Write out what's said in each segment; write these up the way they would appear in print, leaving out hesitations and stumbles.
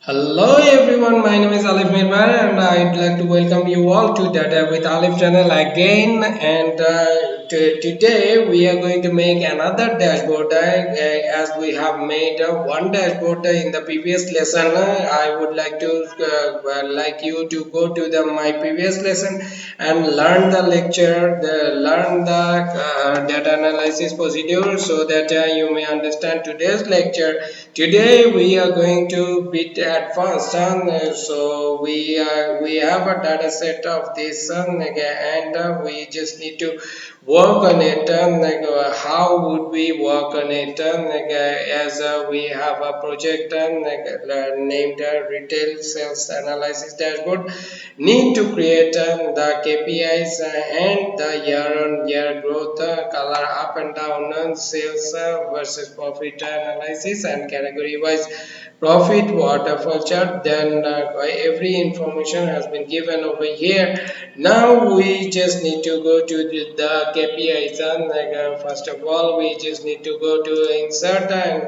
Hello everyone, my name is Alif Mirbar and I'd like to welcome you all to Data with Alif channel again. And today we are going to make another dashboard as we have made one dashboard in the previous lesson. I would like to like you to go to the my previous lesson and learn the lecture, learn the data analysis procedure so that you may understand today's lecture. Today we are going to bit advanced, so we have a data set of this, and we just need to work on it. How would we work on it? As we have a project named Retail Sales Analysis Dashboard, need to create the KPIs and the year-on-year growth, color up and down, sales versus profit analysis, and category-wise profit waterfall chart. Then every information has been given over here. Now we just need to go to the KPIs, and first of all we just need to go to insert and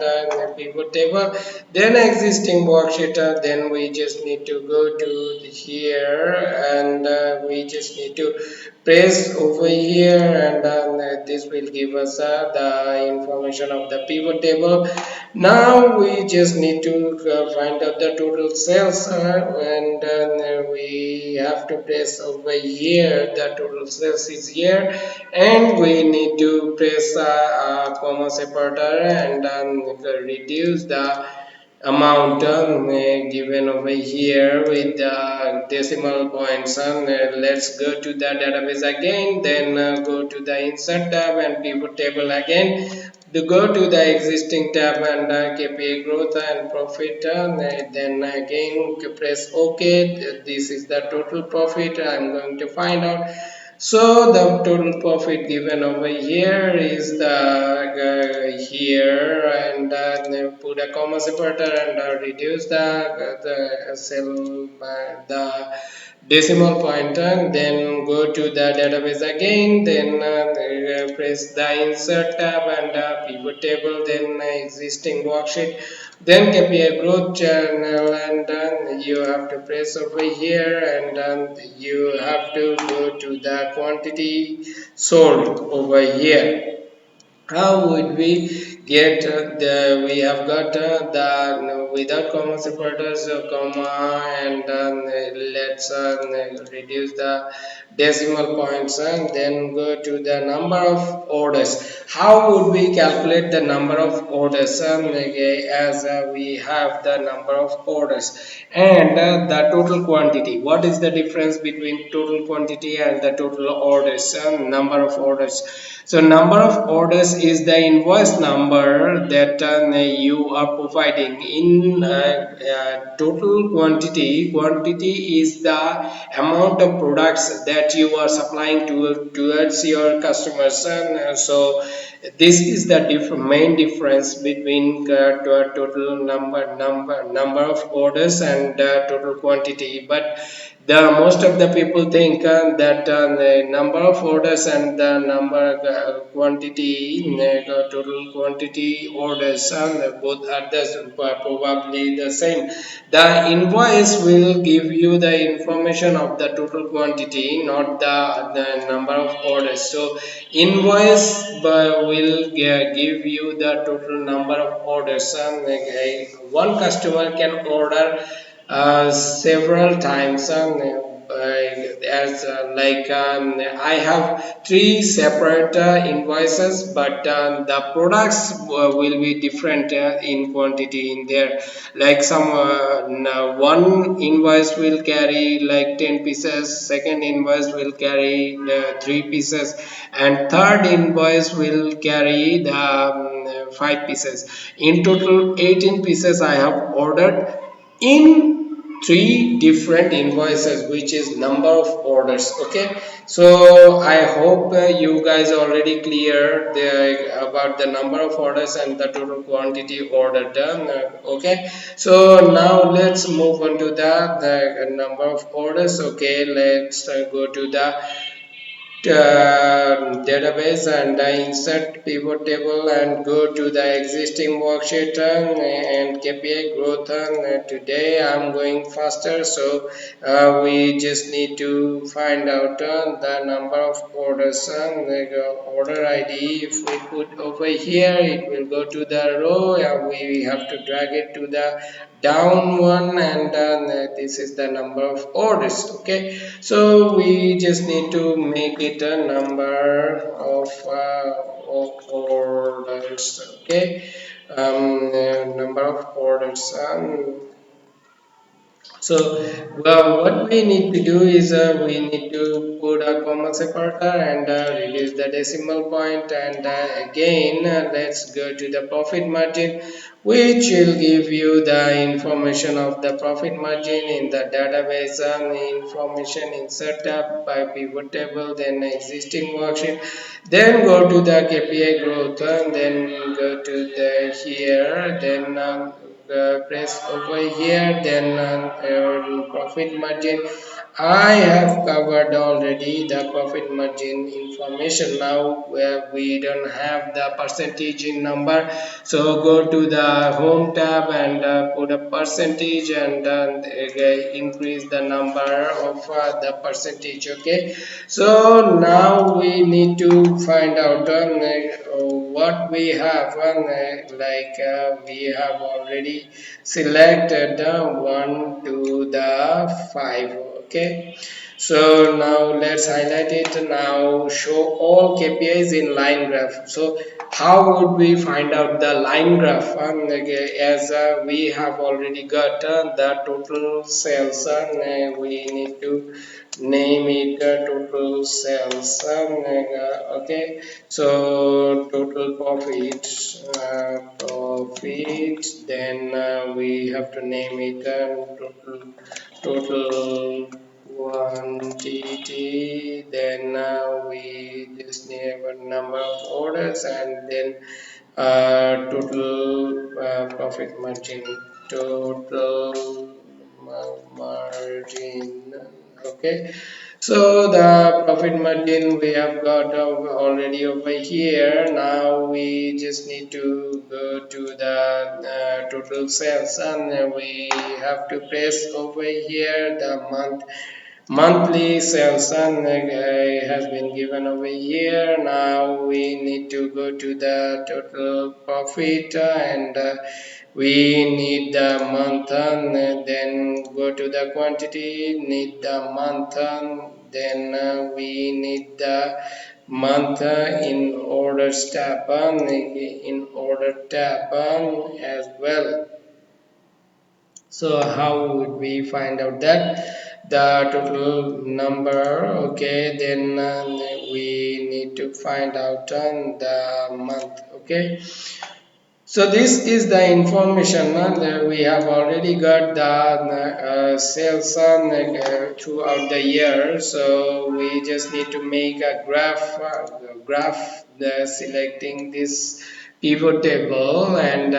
pivot table, then existing worksheet. Then we just need to go to here, and we just need to press over here, and this will give us the information of the pivot table. Now we just need to find out the total sales, and we have to press over here. The total sales is here, and we need to press comma separator, and reduce the amount given over here with the decimal points. And let's go to the database again, then go to the insert tab and pivot table again, to go to the existing tab and KPI growth and profit, then again press OK. This is the total profit I'm going to find out. So the total profit given over here is the here, and put a comma separator and reduce the cell the decimal point, and then go to the database again, then press the insert tab and pivot table, then existing worksheet, then KPI growth channel, and you have to press over here, and you have to go to the quantity sold over here. How would we get we have got the without comma separators, comma, and let's reduce the decimal points, and then go to the number of orders. How would we calculate the number of orders? Okay, as we have the number of orders and the total quantity. What is the difference between total quantity and the total orders? Number of orders. So number of orders is the invoice number that you are providing. In total quantity, quantity is the amount of products that you are supplying towards your customers. And so this is the main difference between total number of orders and total quantity. But the most of the people think that the number of orders and the number quantity, total quantity orders, both are probably the same. The invoice will give you the information of the total quantity, not the number of orders. So invoice will give you the total number of orders. One customer can order several times, as like I have three separate invoices, but the products will be different in quantity in there. Like some one invoice will carry like 10 pieces, second invoice will carry 3 pieces, and third invoice will carry the 5 pieces. In total 18 pieces I have ordered in three different invoices, which is number of orders. Okay, so I hope you guys already clear about the number of orders and the total quantity ordered done. Okay, so now let's move on to the number of orders. Okay, let's go to the database and insert pivot table and go to the existing worksheet and KPI growth. Today I'm going faster, so we just need to find out the number of orders and the order ID. If we put over here, it will go to the row. We have to drag it to the down one, and this is the number of orders. Okay, so we just need to make it a number of orders. Okay, number of orders. So what we need to do is we need to put a comma separator and reduce the decimal point, and again let's go to the profit margin, which will give you the information of the profit margin in the database. Information insert tab by pivot table, then existing worksheet, then go to the KPI growth, and then go to the here, then press over here, then profit margin. I have covered already the profit margin information. Now we don't have the percentage in number, so go to the home tab and put a percentage, and increase the number of the percentage. Okay, so now we need to find out what we have. We have already selected the 1 to the 5. Okay, so now let's highlight it. Now show all KPIs in line graph. So how would we find out the line graph? Okay, as we have already got the total sales, we need to name it total sales. Okay, so total profit, then we have to name it total quantity, then we just name a number of orders, and then total profit margin, total margin. Okay, so the profit margin we have got already over here. Now we just need to go to the total sales, and we have to press over here the monthly sales, and has been given over here. Now we need to go to the total profit, and we need the month, and then go to the quantity, need the month, and then we need the month in order tab, in order tab as well. So how would we find out that the total number? Okay, then we need to find out on the month. Okay, so this is the information that we have already got the sales throughout the year. So we just need to make a graph selecting this pivot table, and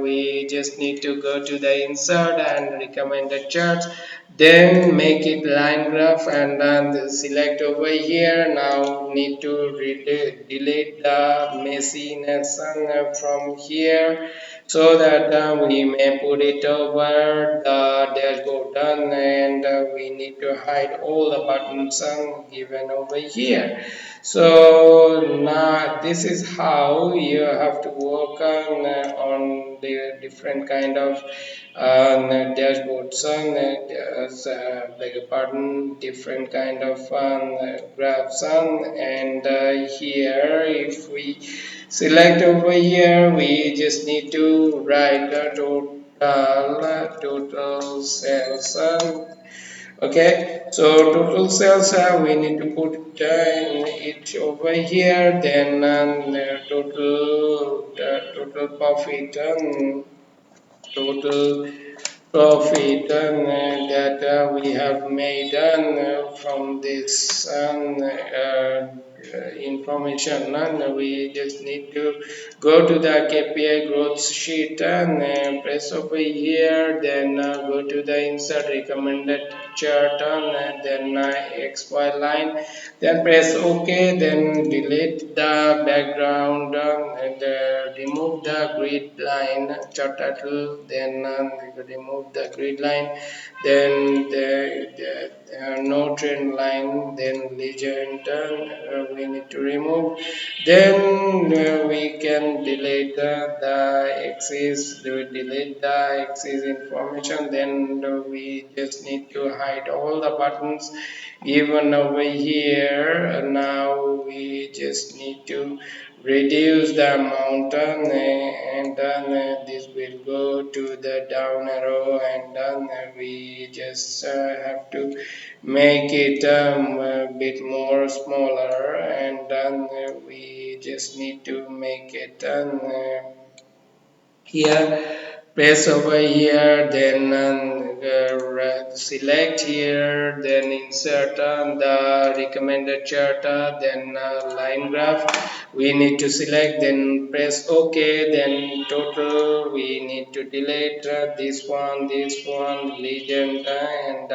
we just need to go to the insert and recommended charts, then make it line graph, and then select over here. Now need to delete the messiness from here, so that we may put it over the dashboard, and we need to hide all the buttons given over here. So now this is how you have to work on the different kind of dashboards, beg your pardon, different kind of graphs, and here if we select over here, we just need to write the total sales. Okay, so total sales, we need to put it over here, then total profit, total profit that we have made from this information, and we just need to go to the KPI growth sheet and press over here, then go to the insert recommended chart and then XY line, then press OK, then delete the background and remove the grid line chart title, then remove the grid line, then no trend line, then legend we need to remove, then we can delete the axis, we delete the axis information, then we just need to hide all the buttons even over here. Now we just need to reduce the amount and then this will go to the down arrow, and then we just have to make it a bit more smaller, and then we just need to make it here, press over here, then select here, then insert the recommended chart, then line graph we need to select, then press OK, then total we need to delete this one legend and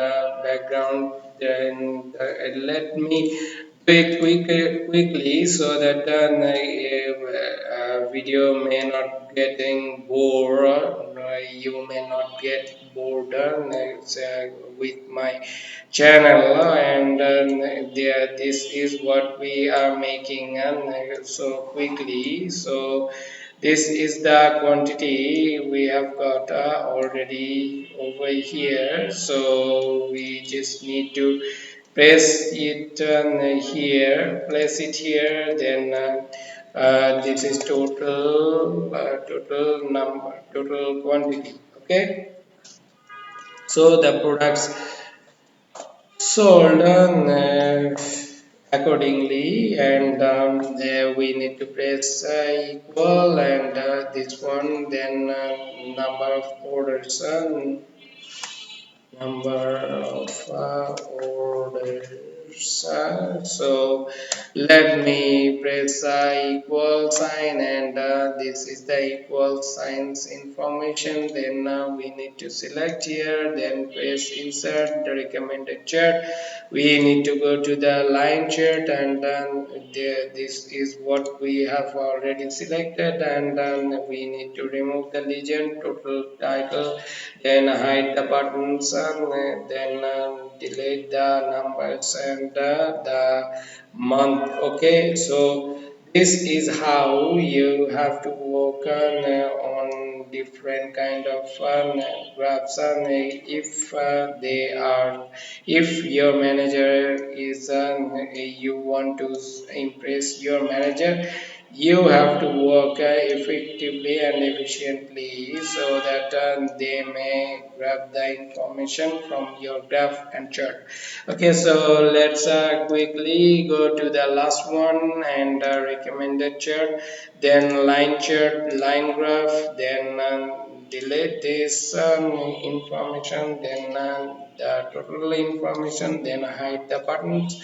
background, then let me do it quickly so that video may not getting bored, you may not get bored with my channel, and this is what we are making so quickly. So this is the quantity we have got already over here, so we just need to press it here, place it here, then this is total number, total quantity. Okay, so the products sold accordingly, and we need to press equal, and this one, then number of orders, orders. So let me press equal sign, and this is the equal signs information. Then we need to select here, then press insert the recommended chart. We need to go to the line chart, and this is what we have already selected, and we need to remove the legend, total title, then hide the buttons, and then delete the numbers and the month. Okay, so this is how you have to work on different kind of graphs, and if they are, if your manager is you want to impress your manager, you have to work effectively and efficiently so that they may grab the information from your graph and chart. Okay, so let's quickly go to the last one, and recommended chart, then line chart, line graph, then delete this information, then the total information, then hide the buttons,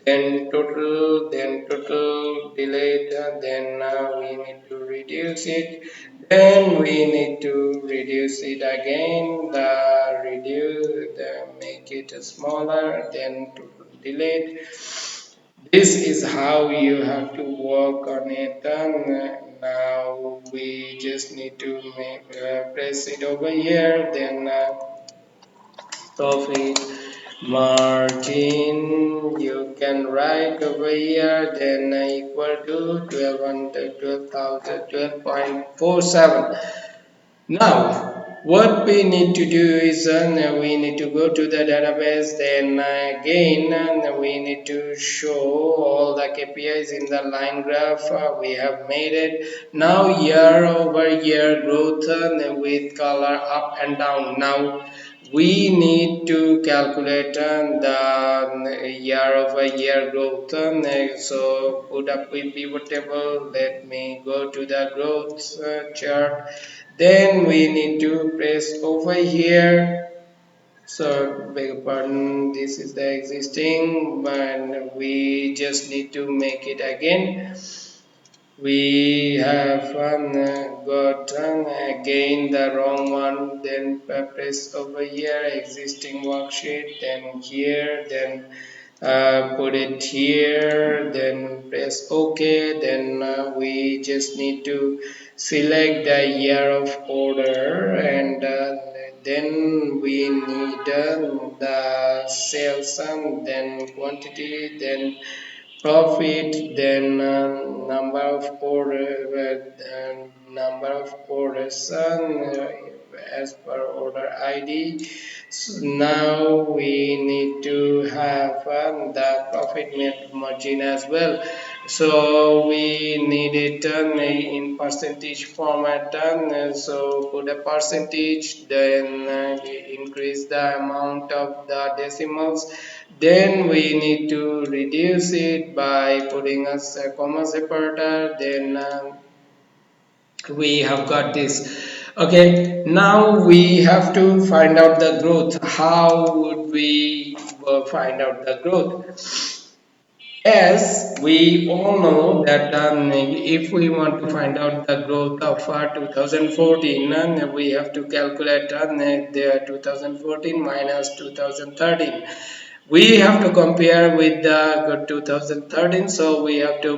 then total delete, then we need to reduce it, then we need to reduce it again, the reduce, the make it smaller, then total delete. This is how you have to work on it, and now we just need to make press it over here, then profit margin you can write over here, then equal to 12,000 Now, what we need to do is we need to go to the database, then again we need to show all the KPIs in the line graph. We have made it. Now, year over year growth with color up and down. Now, we need to calculate the year over year growth. So, put up with pivot table. Let me go to the growth chart, then we need to press over here, So beg your pardon, this is the existing, but we just need to make it again. We have gotten again the wrong one, then press over here existing worksheet, then here, then put it here, then press OK. Then we just need to select the year of order, and then we need the sales and then quantity, then profit, then number of orders as per order ID. So now we need to have the profit margin as well. So we need it in percentage format. So put a percentage, then increase the amount of the decimals. Then we need to reduce it by putting a comma separator. Then we have got this. Okay, now we have to find out the growth. How would we find out the growth? As we all know that if we want to find out the growth of 2014, we have to calculate the 2014 minus 2013. We have to compare with the 2013, so we have to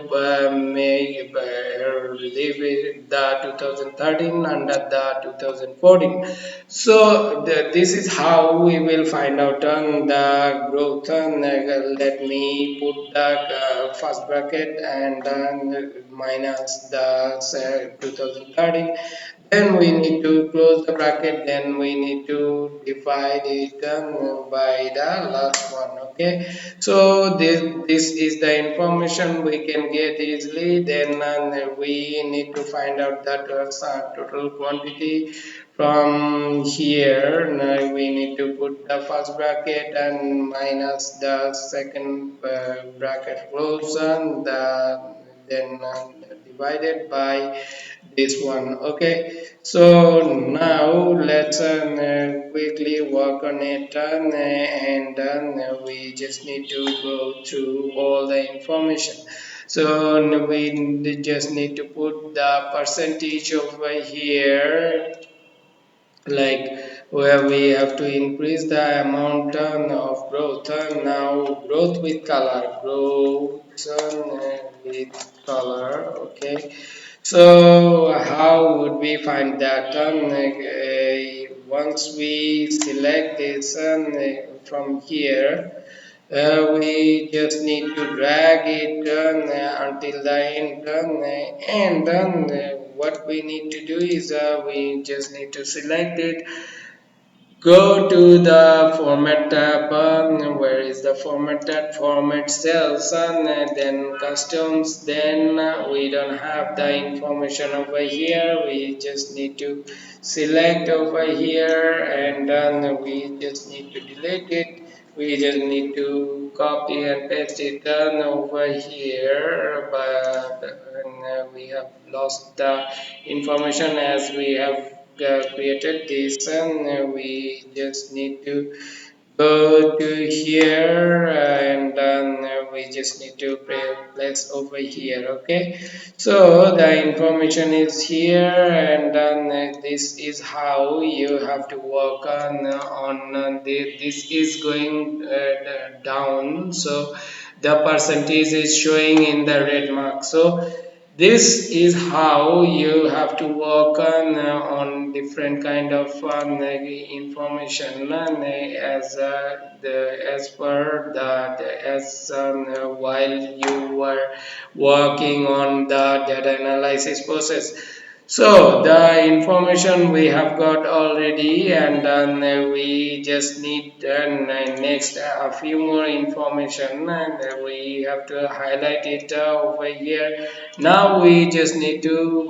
leave the 2013 under the 2014. So this is how we will find out on the growth. Let me put the first bracket and minus the 2013. Then we need to close the bracket, then we need to divide it by the last one. Okay, so this is the information we can get easily. Then we need to find out that total quantity from here. Now we need to put the first bracket and minus the second bracket close, and then divided by this one. Okay, so now let's quickly work on it, and we just need to go through all the information. So we just need to put the percentage over here, like where we have to increase the amount of growth. Now growth with color, growth with color. Okay, so how would we find that? Once we select this from here, we just need to drag it until the end, and then what we need to do is we just need to select it. Go to the format tab. Where is the format tab? Format cells, and then customs. Then we don't have the information over here. We just need to select over here, and then we just need to delete it. We just need to copy and paste it over here, but we have lost the information as we have created this, and we just need to go to here, and then we just need to place over here. Okay, so the information is here, and then this is how you have to work on this is going down, so the percentage is showing in the red mark. So this is how you have to work on different kind of information, as per that, while you were working on the data analysis process. So the information we have got already, and then we just need next a few more information, and we have to highlight it over here. Now we just need to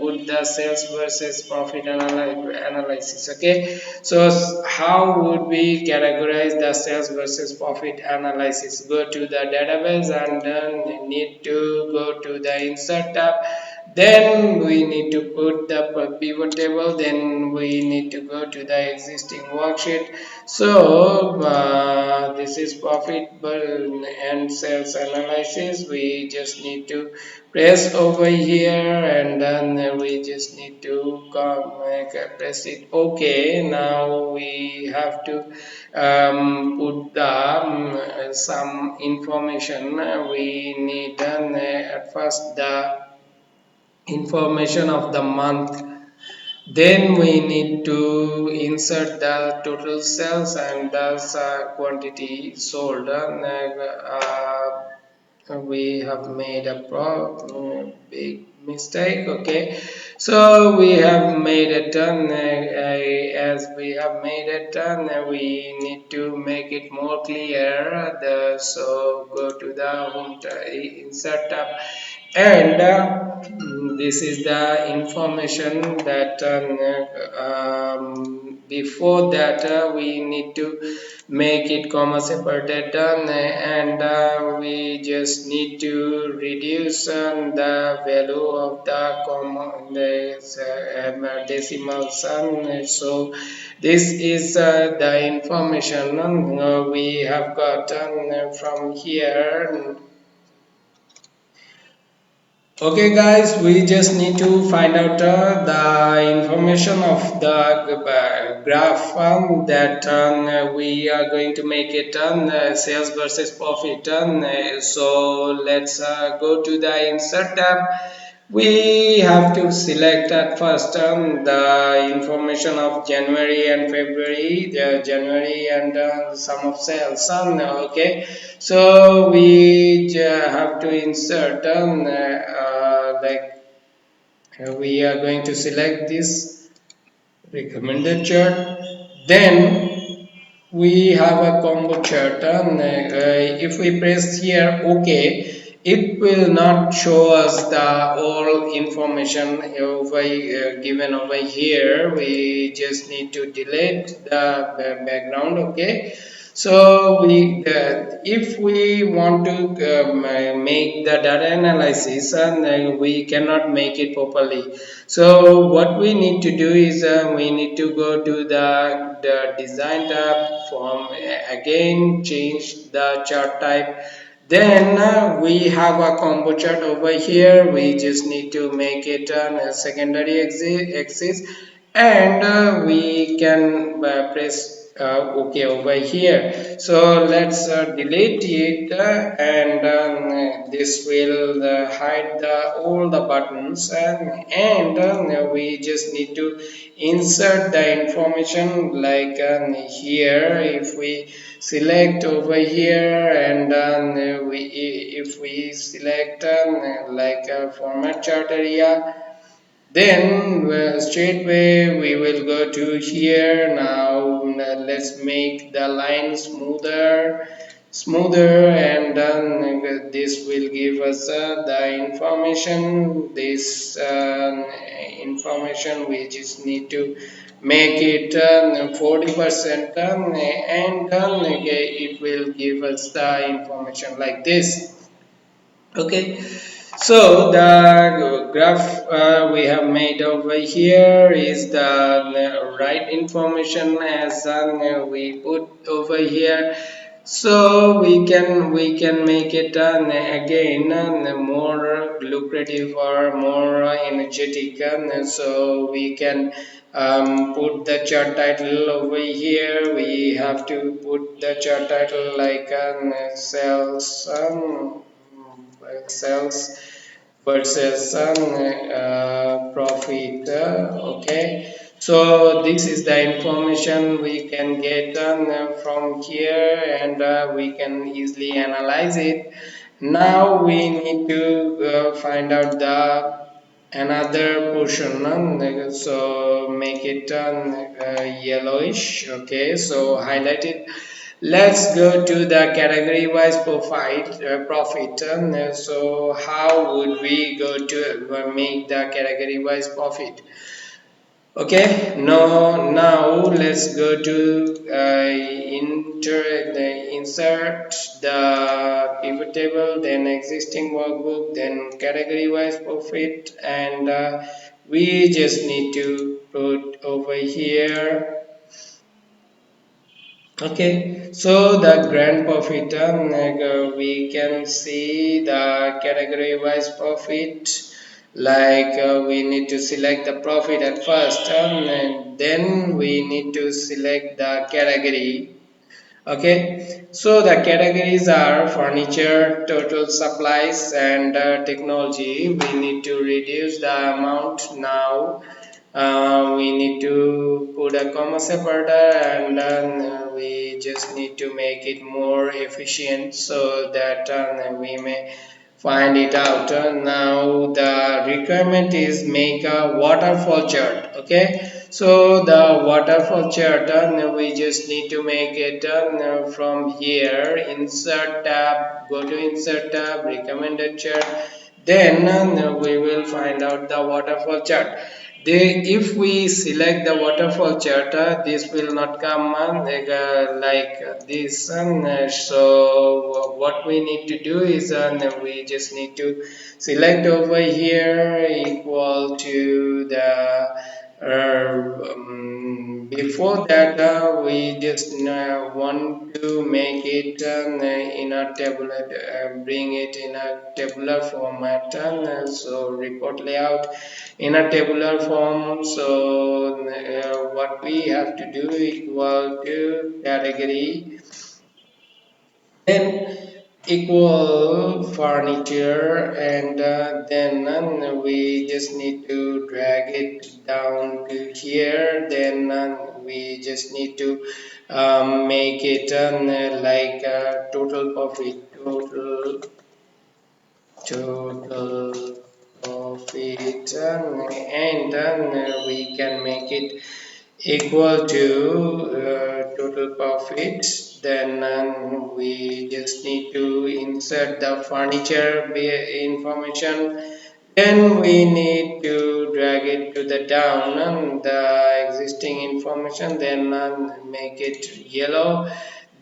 put the sales versus profit analysis. Okay, so how would we categorize the sales versus profit analysis? Go to the database, and then need to go to the insert tab. Then we need to put the pivot table, then we need to go to the existing worksheet. So this is profit burn and sales analysis. We just need to press over here, and then we just need to press it OK. Now we have to put the some information we need. At first the information of the month, then we need to insert the total sales and the quantity sold. We have made a big mistake. Okay, so we have made a turn. As we have made a turn, we need to make it more clear. So go to the home insert tab, and this is the information that before that we need to make it comma separated, and we just need to reduce the value of the comma, the decimals. So this is the information we have gotten from here. Okay guys, we just need to find out the information of the graph that we are going to make it on sales versus profit. So let's go to the insert tab. We have to select at first the information of January and February, the January and sum of sales. Okay, so we have to insert we are going to select this recommended chart. Then we have a combo chart, and if we press here OK, it will not show us the all information over given over here. We just need to delete the background. Okay, so if we want to make the data analysis, and we cannot make it properly, so what we need to do is we need to go to the design tab, from again change the chart type. Then we have a combo chart over here. We just need to make it a secondary axis, and we can press OK over here. So let's delete it, and this will hide all the buttons, and we just need to insert the information like here. If we select over here, and if we select like format chart area, then straight away we will go to here. Now let's make the line smoother, and then this will give us the information. This information we just need to make it 40%, and it will give us the information like this. Okay, so the graph we have made over here is the right information as we put over here. So we can make it again more lucrative or more energetic. So we can put the chart title over here. We have to put the chart title like sales versus profit. Okay, so this is the information we can get from here, and we can easily analyze it. Now we need to find out the another portion, so make it yellowish. Okay, so highlight it. Let's go to the category wise profit. So how would we go to make the category wise profit? Okay, now let's go to insert the pivot table, then existing workbook, then category wise profit, and we just need to put over here. Okay, so the grand profit, we can see the category wise profit. Like we need to select the profit at first, and then we need to select the category. Okay, so the categories are furniture, total supplies, and technology. We need to reduce the amount now. We need to put a comma separator, and then we just need to make it more efficient so that we may find it out. Now the requirement is make a waterfall chart. Okay, so the waterfall chart, we just need to make it from here, insert tab, go to insert tab, recommended chart, then we will find out the waterfall chart. If we select the waterfall chart, this will not come like this. So what we need to do is we just need to select over here equal to the before that we just want to make it in a tabular, bring it in a tabular format, so report layout in a tabular form. So what we have to do equal to category, then equal furniture, and then we just need to drag it down to here. Then we just need to make it like total profit, total profit, and then we can make it equal to total profit. Then we just need to insert the furniture information. Then we need to drag it to the down and the existing information, then make it yellow.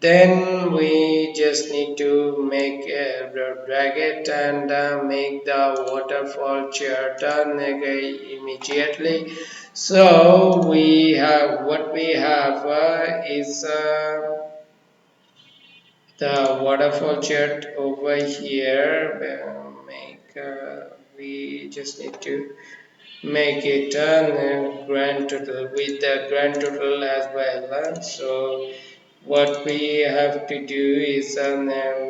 Then we just need to make drag it and make the waterfall chart immediately. So we have what we have is the waterfall chart over here. We just need to make it a grand total with the grand total as well. So what we have to do is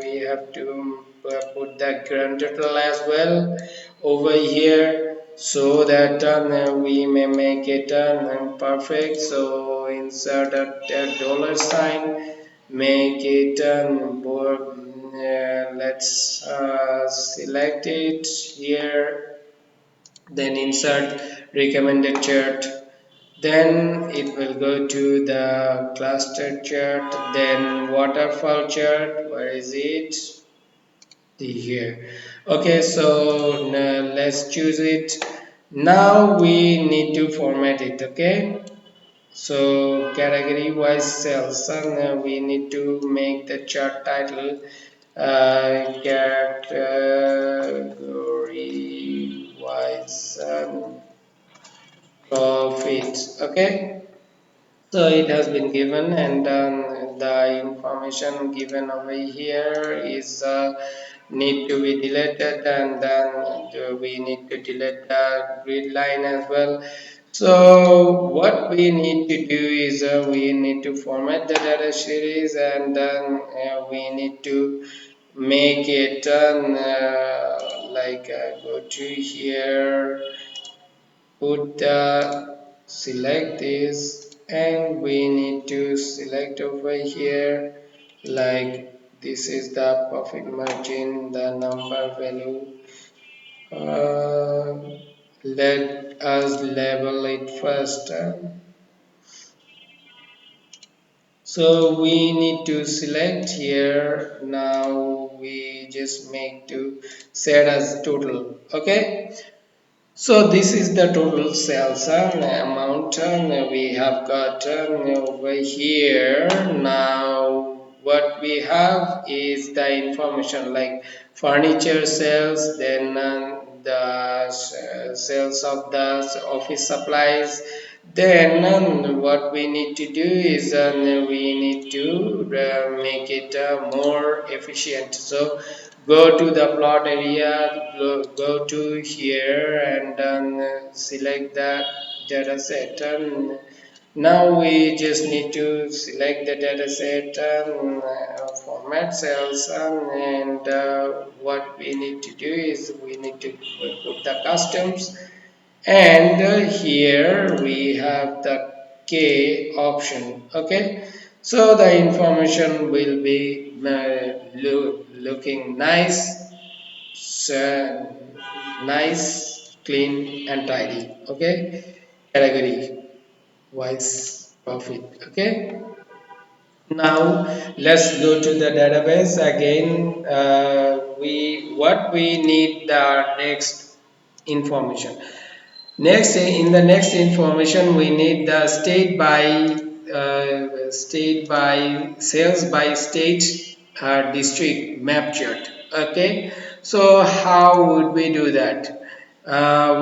we have to put the grand total as well over here so that we may make it perfect. So insert a dollar sign, make it let's select it here, then insert recommended chart, then it will go to the cluster chart, then waterfall chart. Where is it? Here. Okay, so now let's choose it. Now we need to format it. Okay, so category wise cells, and we need to make the chart title category wise profits. Okay, so it has been given, and the information given over here is need to be deleted, and then we need to delete the grid line as well. So what we need to do is we need to format the data series, and then we need to make it like go to here, put select this, and we need to select over here like this is the profit margin, the number value. uh, Let us label it first. So we need to select here. Now we just make to set as total. Okay, So this is the total sales amount we have got over here. Now what we have is the information like furniture sales, then the sales of the office supplies. Then what we need to do is we need to make it more efficient. So go to the plot area, go to here and select the data set. And now we just need to select the data set, format cells, and what we need to do is we need to put the customs, and here we have the K option. Okay, so the information will be looking nice, so nice, clean and tidy. Okay, category wise profit. Okay, now let's go to the database again. We what we need the next information. Next, in the next information, we need the state by sales by state district map chart. Okay, so how would we do that?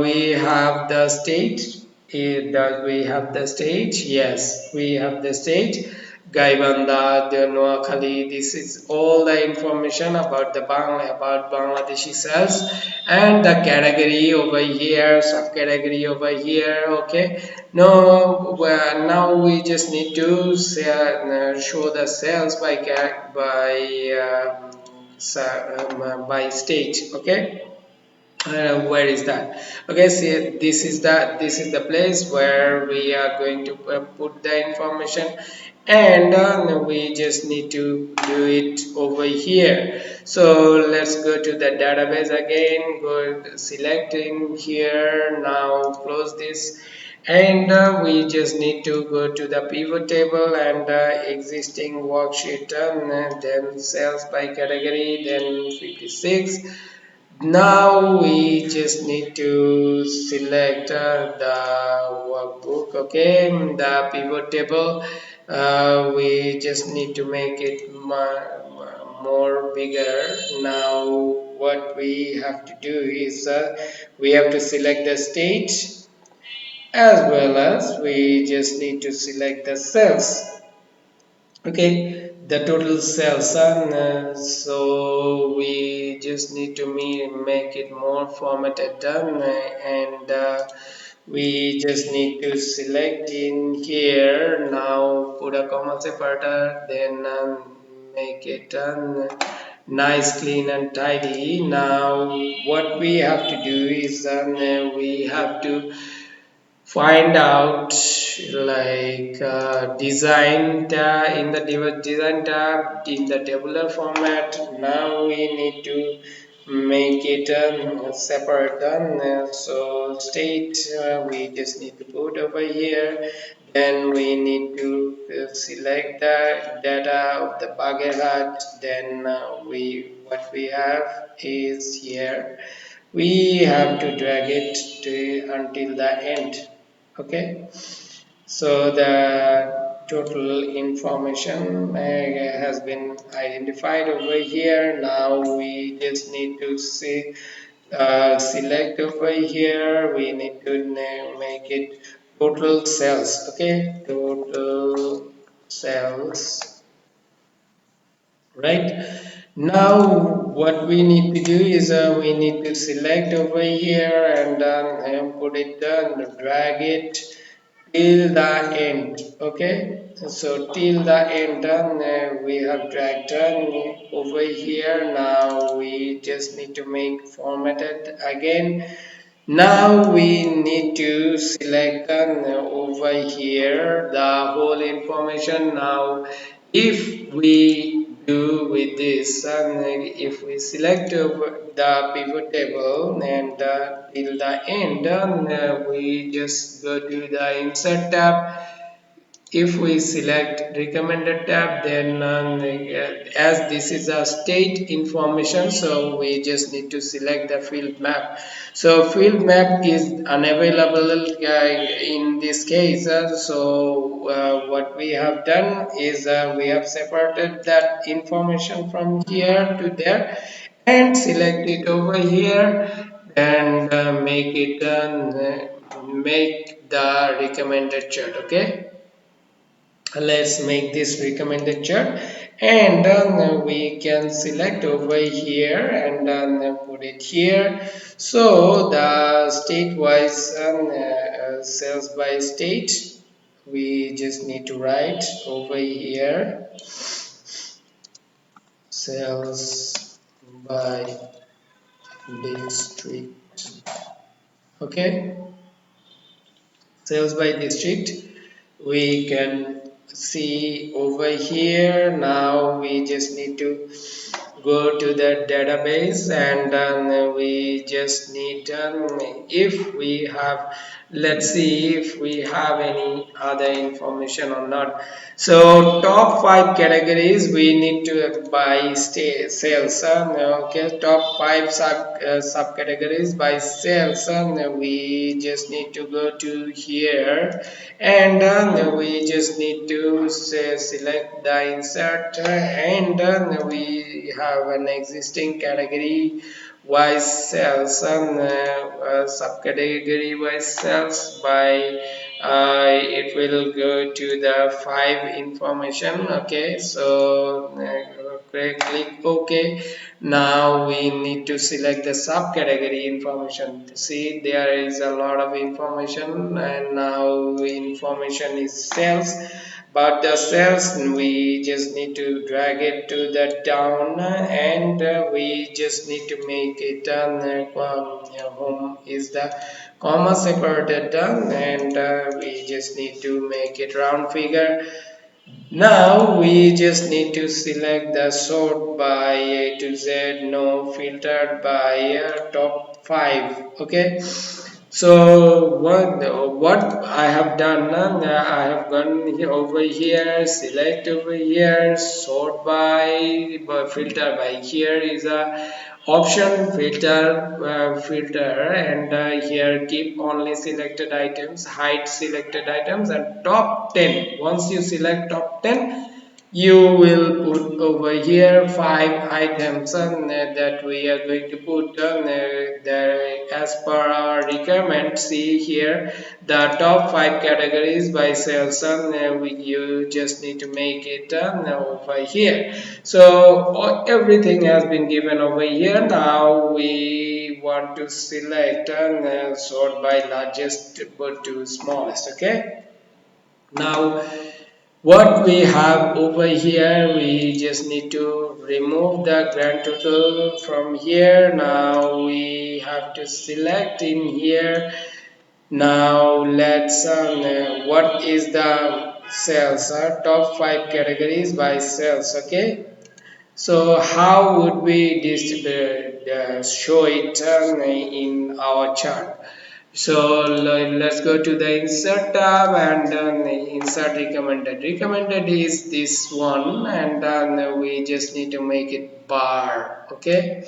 We have the state. Does we have the state? Yes, we have the state. Gaibanda, the Noakhali. This is all the information about the about Bangladeshi sales, and the category over here, subcategory over here. Okay. No, well, now we just need to show the sales by by state. Okay, where is that? Okay, see, this is the place where we are going to put the information, and we just need to do it over here. So let's go to the database again, go selecting here. Now close this, and we just need to go to the pivot table and existing worksheet, then sales by category, then 56. Now we just need to select the workbook. Okay, the pivot table. We just need to make it more bigger. Now what we have to do is we have to select the state, as well as we just need to select the cells. Okay, the total cells, and so we just need to make it more formatted done, and we just need to select in here. Now put a comma separator, then make it nice, clean and tidy. Now what we have to do is we have to find out like design tab, in the design tab in the tabular format. Now we need to make it separate, so state we just need to put over here. Then we need to select the data of the Bagherat. Then we what we have is here, we have to drag it to until the end. Okay, so the total information has been identified over here. Now we just need to see select over here. We need to make it total cells. Okay, total cells, right? Now what we need to do is we need to select over here and put it down, drag it till the end. Okay, so till the end done, we have dragged done over here. Now we just need to make formatted again. Now we need to select over here the whole information. Now if we do with this, if we select the pivot table and till the end, we just go to the insert tab. if we select recommended tab, then as this is a state information, so we just need to select the field map. So field map is unavailable in this case. So what we have done is we have separated that information from here to there and select it over here and make the recommended chart. Okay, let's make this recommended chart, and we can select over here and put it here. So the state wise sales by state, we just need to write over here sales by district. Okay, sales by district, we can see over here. Now we just need to go to the database, and we just need if we have, let's see if we have any other information or not. So top five categories we need to by sales. Okay, top five subcategories by sales, and we just need to go to here, and we just need to select the insert, and we have an existing category wise cells, and subcategory wise cells by it will go to the five information. Okay, so click OK. Now we need to select the subcategory information. See, there is a lot of information, and now information is sales, but the cells we just need to drag it to the down, and we just need to make it home is the comma separated done, and we just need to make it round figure. Now we just need to select the sort by A to Z, no filtered by top 5. Okay, so what I have done, I have gone over here, select over here, sort by filter by. Here is a option filter, and here keep only selected items, hide selected items, and top 10. Once you select top 10, you will put over here five items that we are going to put as per our requirement. See here the top five categories by sales, you just need to make it over here. So everything has been given over here. Now we want to select and sort by largest to smallest. Okay, now what we have over here, we just need to remove the grand total from here. Now we have to select in here. Now let's what is the sales, top five categories by sales. Okay, so how would we distribute show it in our chart? So let's go to the insert tab, and insert recommended. Recommended is this one, and then we just need to make it bar. Okay,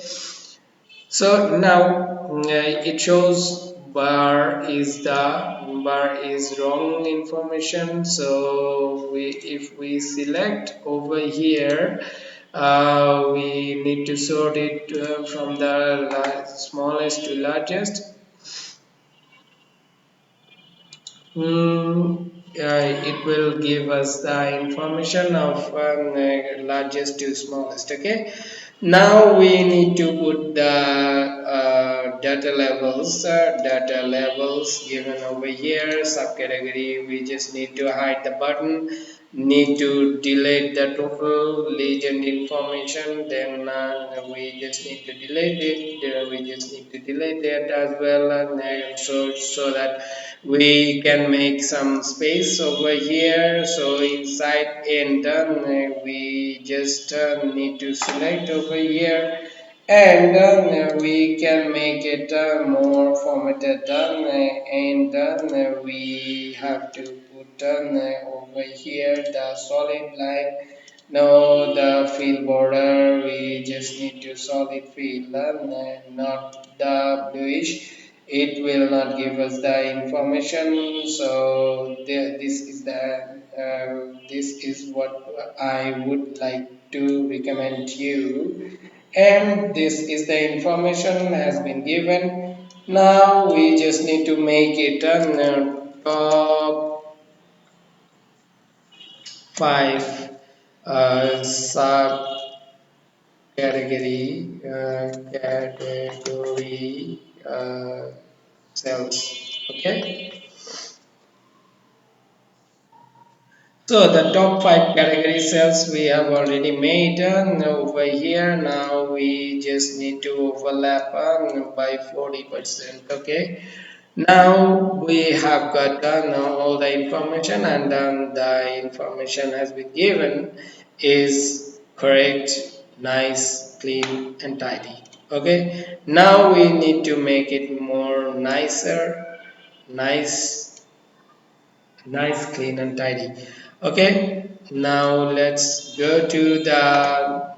so now it shows bar is wrong information. So if we select over here, we need to sort it from the smallest to largest. It will give us the information of largest to smallest. Okay, now we need to put the data levels given over here. Subcategory, we just need to hide the button, need to delete the total legend information, then we just need to delete it, we just need to delete it as well, and so that we can make some space over here. So inside and done, we just need to select over here, and we can make it more formatted done, and we have to put over over here the solid line. Now the field border, we just need to solid field and not the bluish. It will not give us the information. So this is what I would like to recommend you. And this is the information has been given. Now we just need to make it a top five sub category cells. Okay. So the top five category cells we have already made over here. Now we just need to overlap by 40%. Okay. Now we have got all the information, and the information has been given is correct, nice, clean and tidy. Okay. Now we need to make it more nicer, nice, nice, clean and tidy. Okay. Now let's go to the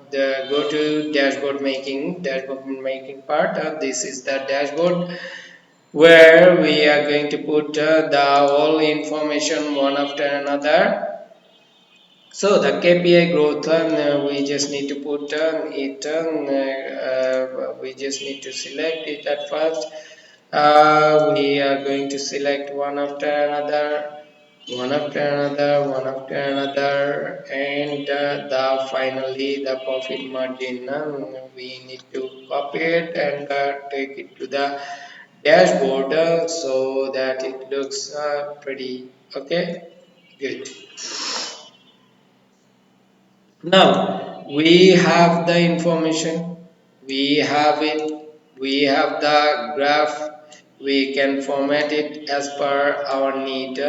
dashboard making part. This is the dashboard where we are going to put the all information one after another. So the KPI growth, we just need to put it. We just need to select it at first. We are going to select one after another, one after another, one after another, and the finally the profit margin. We need to copy it and take it to the dashboard so that it looks pretty. Okay, good. Now we have the information, we have it, we have the graph, we can format it as per our need.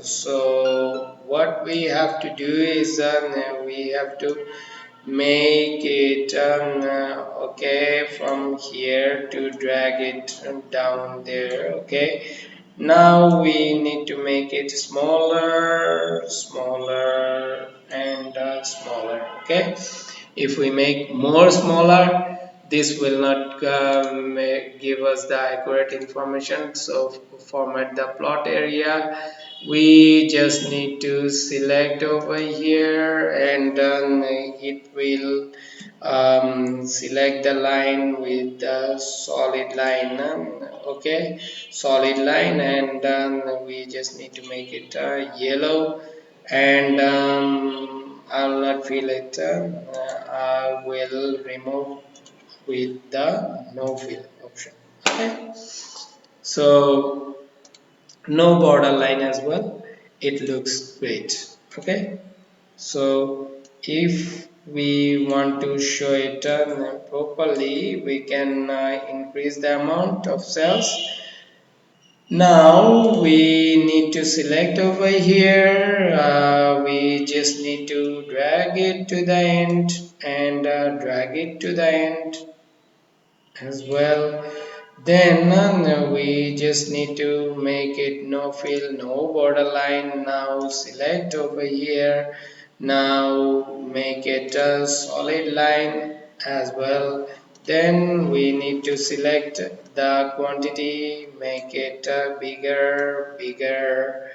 So what we have to do is we have to make it okay, from here to drag it down there. Okay, now we need to make it smaller, smaller and smaller. Okay, if we make more smaller, this will not give us the accurate information. So format the plot area, we just need to select over here, and then it will select the line with the solid line. Okay, solid line, and then we just need to make it yellow, and I'll not fill it. I will remove with the no fill option. Okay, so no border line as well, it looks great. Okay, so if we want to show it properly, we can increase the amount of cells. Now we need to select over here, we just need to drag it to the end, and drag it to the end as well. Then we just need to make it no fill, no borderline. Now select over here. Now make it a solid line as well. Then we need to select the quantity, make it bigger, bigger,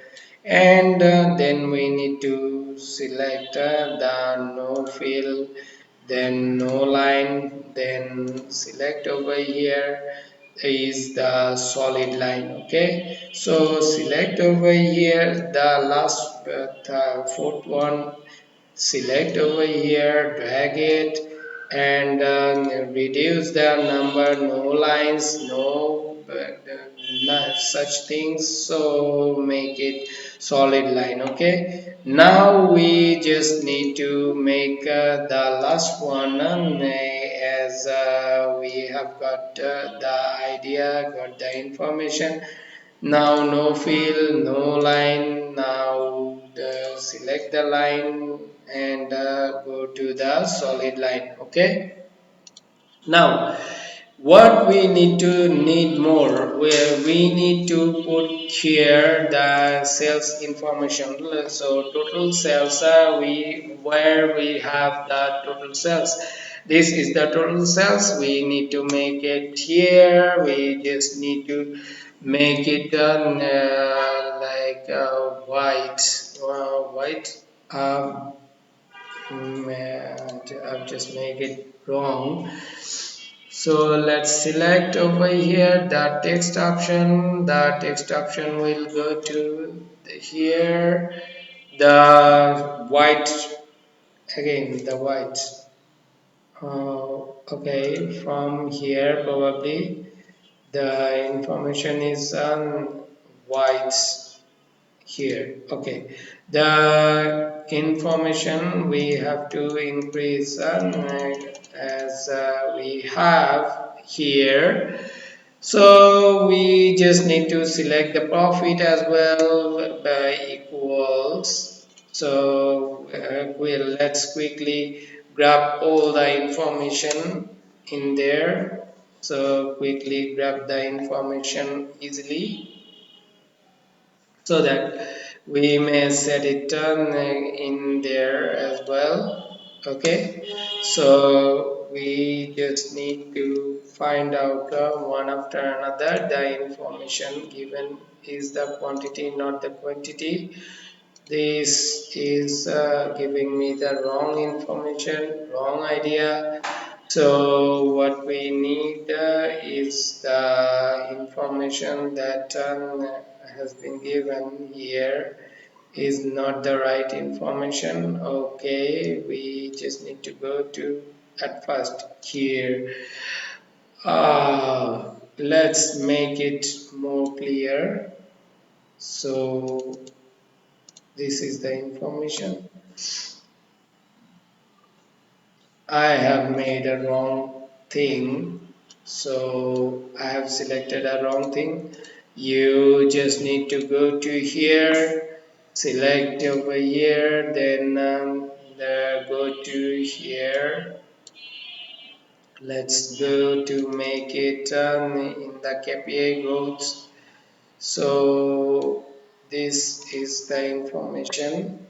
and then we need to select the no fill, then no line, then select over here is the solid line. Okay, so select over here the last the fourth one, select over here, drag it, and reduce the number, no lines, no such things, so make it solid line. Okay, now we just need to make the last one, as we have got the idea, got the information. Now no fill, no line. Now select the line and go to the solid line. Okay. Now what we need more, where we need to put here the sales information. So total sales are we where we have the total sales. This is the total sales. We need to make it here. We just need to make it like white, white. um, I've just made it wrong. So let's select over here the text option. The text option will go to here. The white, again the white. Okay, from here probably the information is on white here. Okay, the information we have to increase as we have here. So we just need to select the profit as well by equals. So let's quickly grab all the information in there. So quickly grab the information easily so that we may set it in there as well. Okay, so we just need to find out one after another. The information given is the quantity, not the quantity. This is giving me the wrong information, wrong idea. So what we need is the information that has been given here is not the right information. Okay, we just need to go to at first here. Let's make it more clear. So this is the information. I have made a wrong thing, so I have selected a wrong thing. You just need to go to here, select over here, then go to here. Let's go to make it in the KPI growth. So this is the information.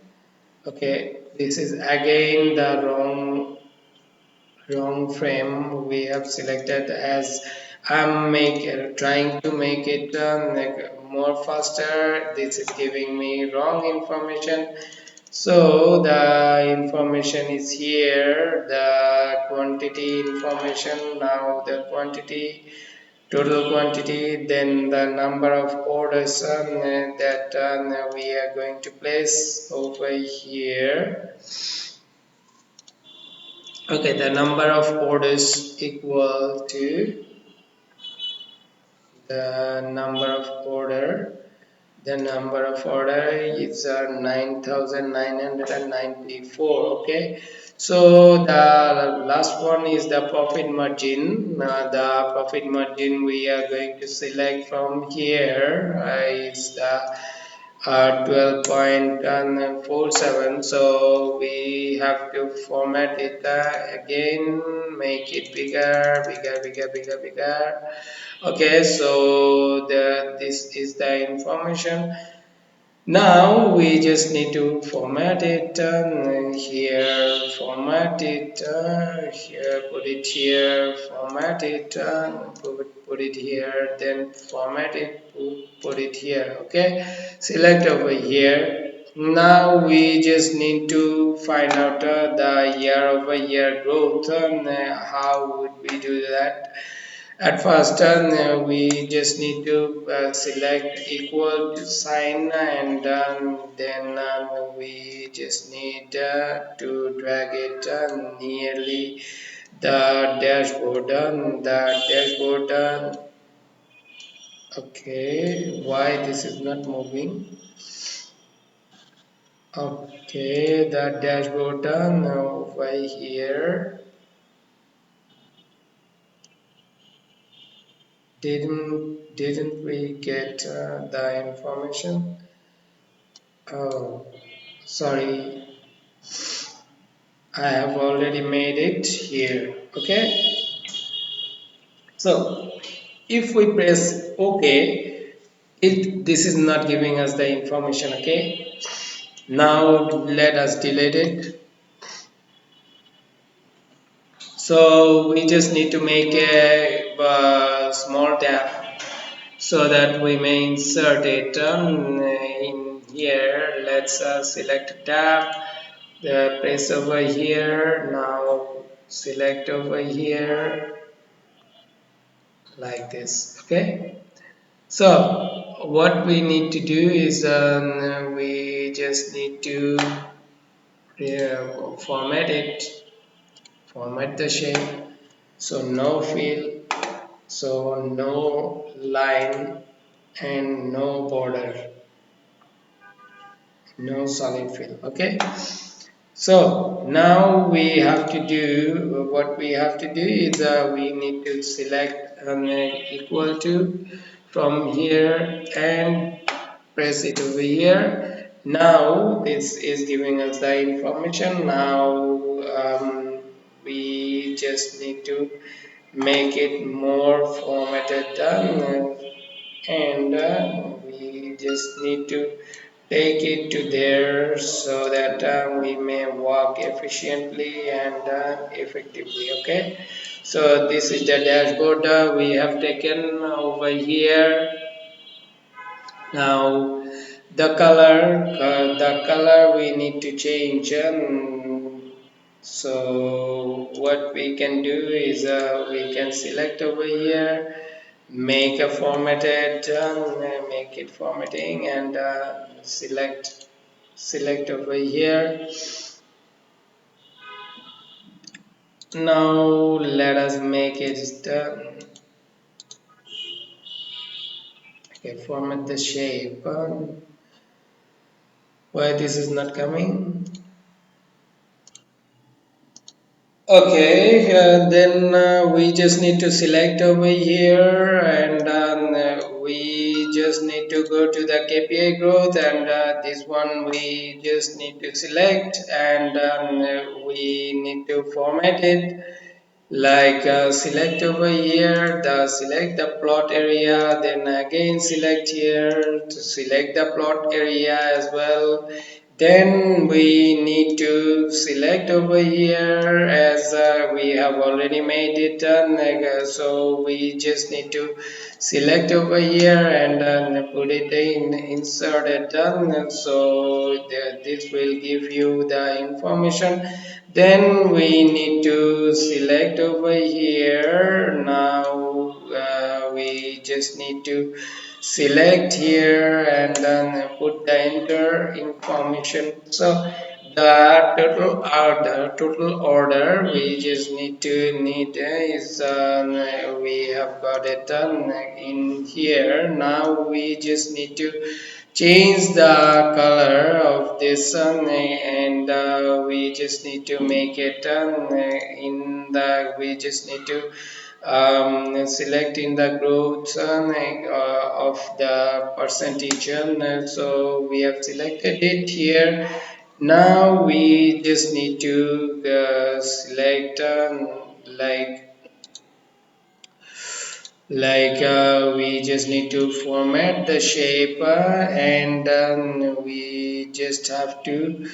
Okay, this is again the wrong frame we have selected as I'm trying to make it like more faster. This is giving me wrong information. So the information is here, the quantity information, now the quantity, total quantity, then the number of orders that we are going to place over here. Okay, the number of orders equal to the number of order. The number of order is 9,994. Okay, so the last one is the profit margin. The profit margin we are going to select from here is the 12.47. So we have to format it again, make it bigger. Okay, so this is the information. Now we just need to format it here, format it here, put it here, format it, put it here, then format it, put it here. Okay, select over here. Now we just need to find out the year-over-year growth. How would we do that? At first turn, we just need to select equal to sign, and then we just need to drag it nearly the dashboard. Okay, why this is not moving? Okay, the dashboard over here. Didn't we get the information? Oh, sorry, I have already made it here. Okay, So if we press OK, this is not giving us the information. Okay, now let us delete it. So we just need to make a small tab so that we may insert it in here. Let's select tab, press over here. Now select over here like this. Okay, so what we need to do is we just need to format it, format the shape. So no fill, so no line and no border, no solid fill. Okay, so now we have to do what we have to do is we need to select equal to from here and press it over here. Now this is giving us the information. Now we just need to make it more formatted done, and we just need to take it to there so that we may work efficiently and effectively. Okay, so this is the dashboard we have taken over here. Now the color we need to change. So what we can do is we can select over here, make a formatted, make it formatting, and select over here. Now let us make it okay, format the shape. Why this is not coming? Okay, then we just need to select over here, and we just need to go to the KPI growth, and this one we just need to select, and we need to format it. Like select over here, select the plot area, then again select here to select the plot area as well. Then we need to select over here as we have already made it done. So we just need to select over here and put it in, insert it done. So this will give you the information. Then we need to select over here. Now we just need to select here and then put the enter information. So the total order we just need is we have got it done in here. Now we just need to change the color of this and we just need to make it in the we just need to select in the growth of the percentage, so we have selected it here. Now we just need to select we just need to format the shape and we just have to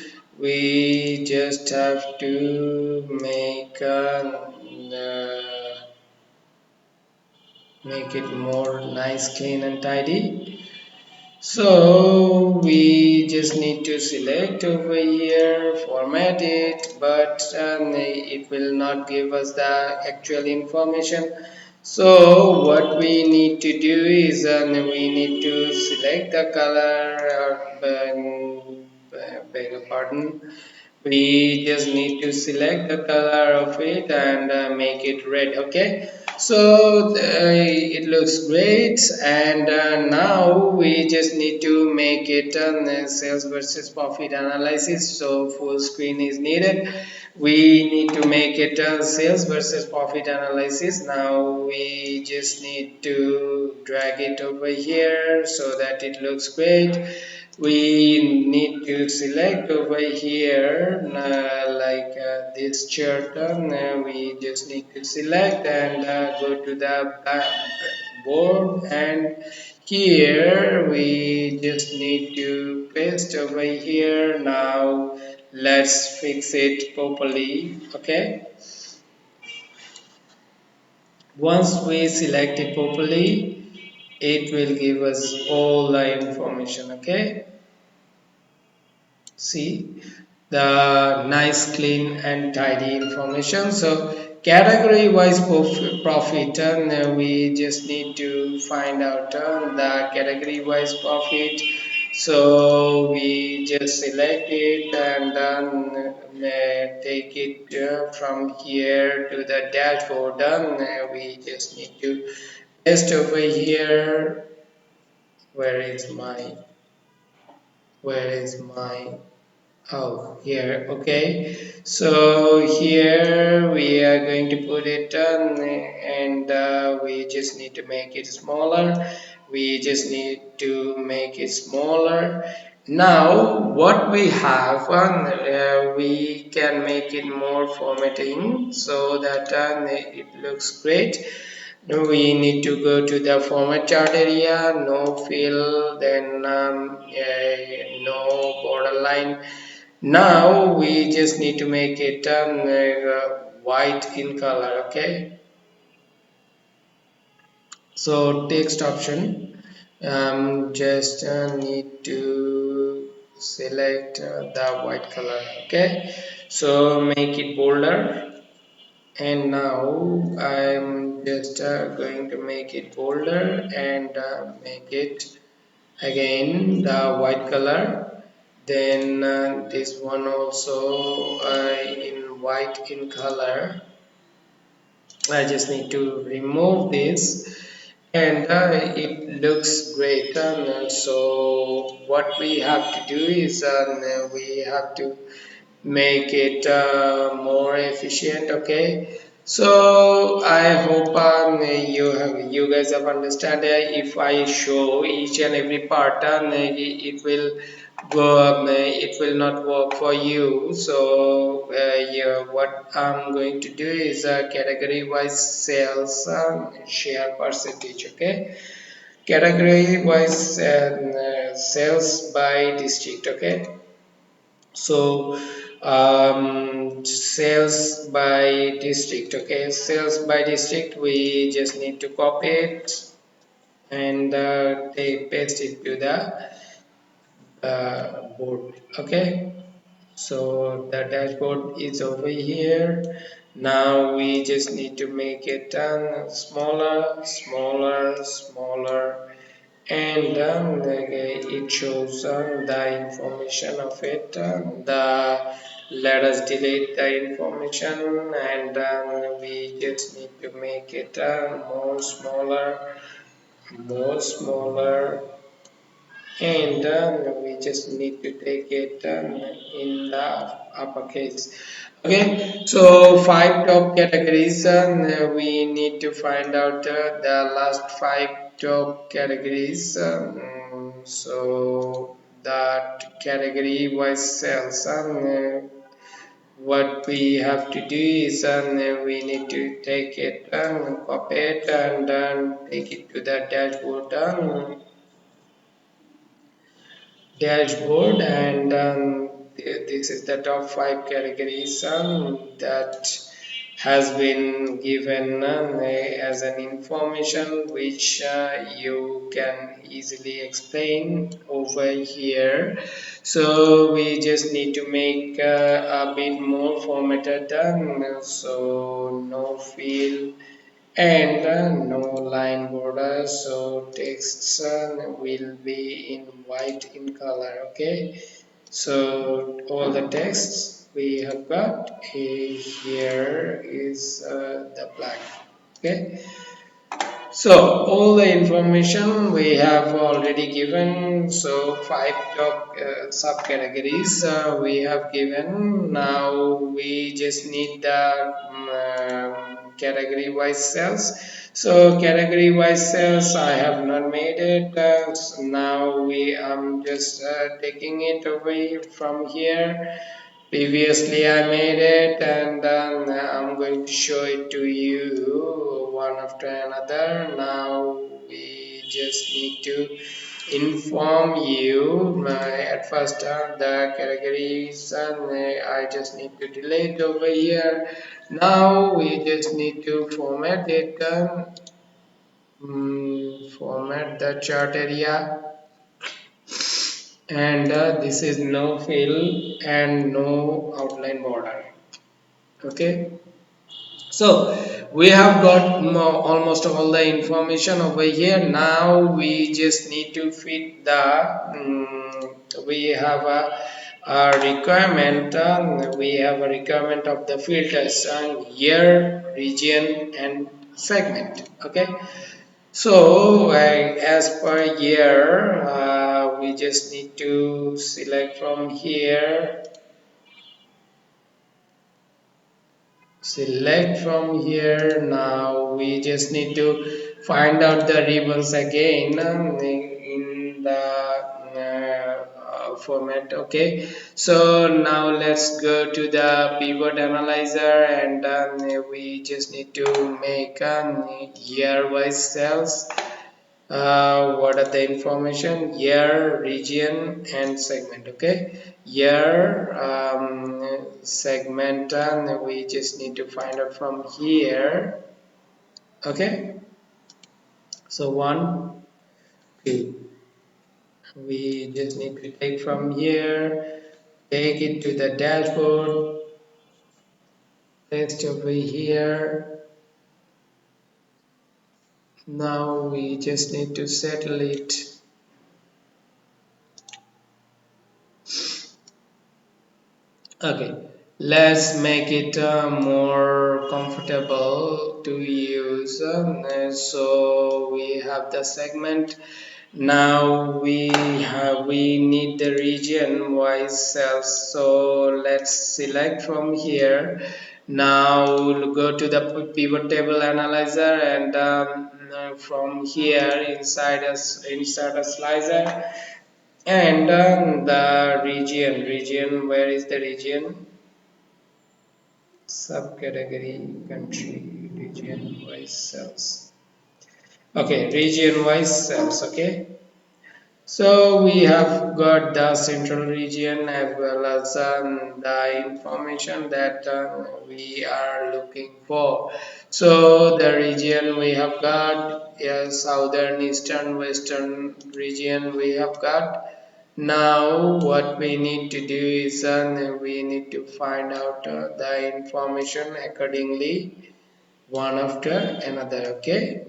make it more nice, clean and tidy. So we just need to select over here, format it, but it will not give us the actual information. So what we need to do is we need to select the color, beg your pardon, we just need to select the color of it and make it red. Okay, so it looks great, and now we just need to make it sales versus profit analysis. So full screen is needed. We need to make it sales versus profit analysis. Now we just need to drag it over here so that it looks great. we need to select over here this chart. We just need to select and go to the board, and here we just need to paste over here. Now let's fix it properly. Okay, once we select it properly, it will give us all the information. Okay, see the nice clean and tidy information. So category wise profit, and we just need to find out the category wise profit. So we just select it and then take it from here to the dashboard, and we just need to paste over here. where is my where is my Oh, here, okay. So here we are going to put it on, and we just need to make it smaller. We just need to make it smaller. Now, what we have, we can make it more formatting so that it looks great. Now we need to go to the format chart area, no fill, then no borderline. Now we just need to make it white in color. Okay, so text option, just need to select the white color. Okay, so make it bolder, and now I'm just going to make it bolder and make it again the white color. Then this one also in white in color. I just need to remove this, and it looks great. So what we have to do is we have to make it more efficient. Okay, so I hope you guys have understand. If I show each and every part, it will it will not work for you. So yeah, what I'm going to do is category wise sales share percentage. Okay, category wise sales by district. Okay, so sales by district. Okay, sales by district, we just need to copy it and paste it to the board. Okay, so the dashboard is over here. Now we just need to make it smaller, and it shows the information of it. Let us delete the information, and we just need to make it more smaller, and we just need to take it in the uppercase. Okay, so five top categories, we need to find out the last five top categories. So that category wise cells, what we have to do is we need to take it and copy it and take it to the dashboard, and this is the top five categories that has been given as an information which you can easily explain over here. So we just need to make a bit more formatted, so no field and no line border, so texts will be in white in color. Okay, so all the texts we have got here is the black. Okay, So all the information we have already given. So five top subcategories we have given. Now we just need the category wise cells. So category wise cells I have not made it. So now we am just taking it away from here. Previously I made it, and I'm going to show it to you one after another. Now we just need to inform you at first the categories, and I just need to delete over here. Now we just need to format it, format the chart area, and this is no fill and no outline border. Okay, so we have got almost all the information over here. Now we just need to fit the we have a requirement, we have a requirement of the filters on year, region and segment. Okay, so as per year, we just need to select from here, select from here. Now we just need to find out the ribbons again in the format. Okay, so now let's go to the pivot analyzer, and we just need to make year wise cells. What are the information? Year, region and segment. Okay, year, segment, and we just need to find out from here. Okay, so one, two, we just need to take from here, take it to the dashboard, paste over here. Now we just need to settle it. Okay, let's make it more comfortable to use. So we have the segment. Now we need the region wise cells. So let's select from here. Now we'll go to the pivot table analyzer, and from here inside a slicer, and the region, where is the region? Subcategory, country, region wise cells. Okay, region wise cells. Okay, so we have got the central region as well as the information that we are looking for. So the region we have got, yes, southern, eastern, western region we have got. Now what we need to do is we need to find out the information accordingly, one after another. Okay,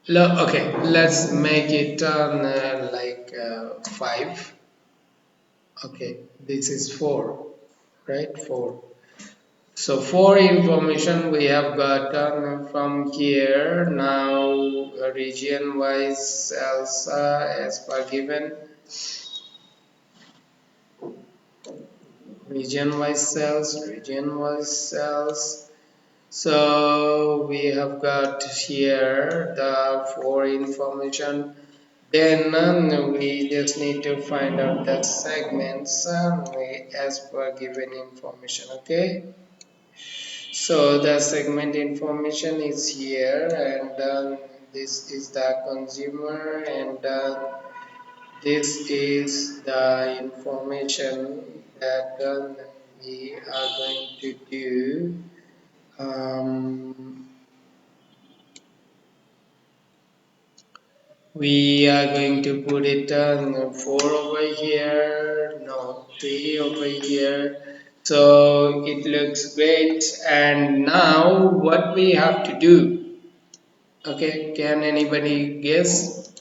okay, let's make it like 5. Okay, this is 4, right? 4. So 4 information we have gotten from here. Now region wise cells as per given, region wise cells. So we have got here the 4 information. Then we just need to find out the segments as per given information. Okay, so the segment information is here, and this is the consumer, and this is the information that we are going to do. Um, we are going to put it 4 over here, no, 3 over here. So it looks great. And now what we have to do? Okay, can anybody guess?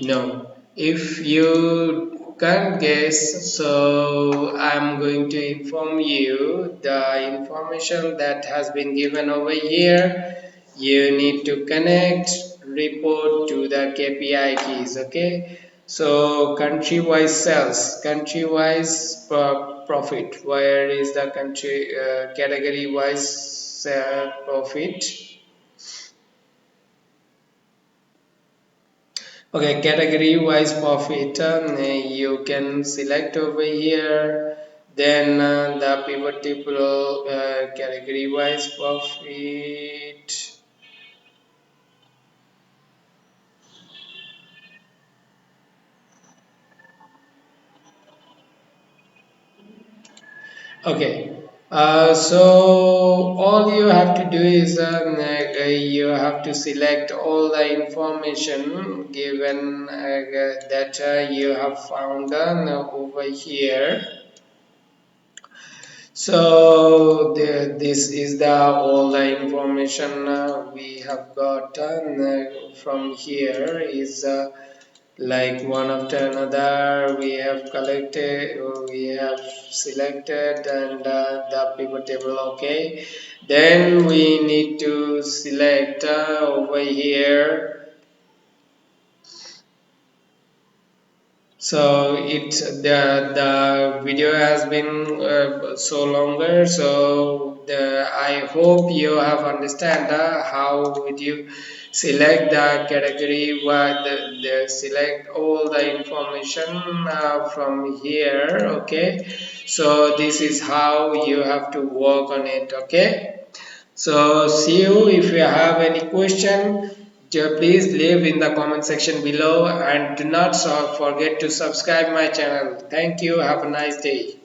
No. If you can't guess, so I'm going to inform you the information that has been given over here. You need to connect report to the KPI keys. Okay, so country-wise sales, country-wise profit. Where is the country category-wise profit? Okay, category wise profit, you can select over here. Then the pivot table category wise profit. Okay, so all you have to do is you have to select all the information given that you have found over here. So this is the all the information we have gotten from here is like one after another we have collected, we have selected, and the pivot table. Okay, then we need to select over here. So the video has been so longer. So I hope you have understand how would you select the category, what the select all the information from here. Okay, so this is how you have to work on it. Okay. So see you. If you have any question, please leave in the comment section below, and do not forget to subscribe my channel. Thank you. Have a nice day.